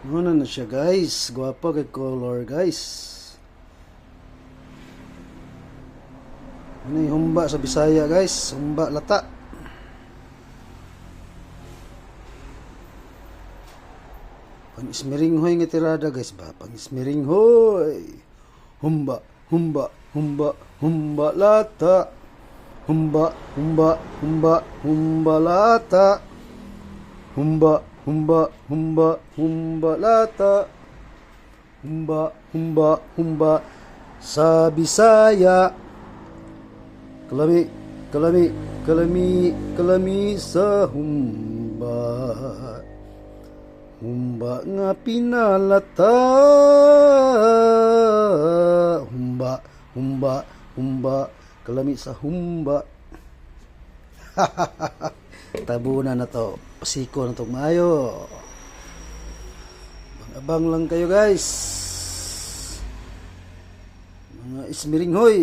Muna na siya guys. Guwapa kay color guys. Ano yung humba sa Bisaya guys? Humba lata. Pang-ismiringhoy nga tirada guys ba? Pang-ismiringhoy. Humba, humba, humba, humba lata. Humba, humba, humba, humba lata. Humba, humba, humba, humba lata. Humba, humba, humba sa Bisaya. Kalami, kalami, kalami, kalami sa humba. Humba nga pinalata. Humba, humba, humba, kalami sa humba. Tabunan na to. Pasiko na to maayo. Abang lang kayo guys. Mga ismiringhoy.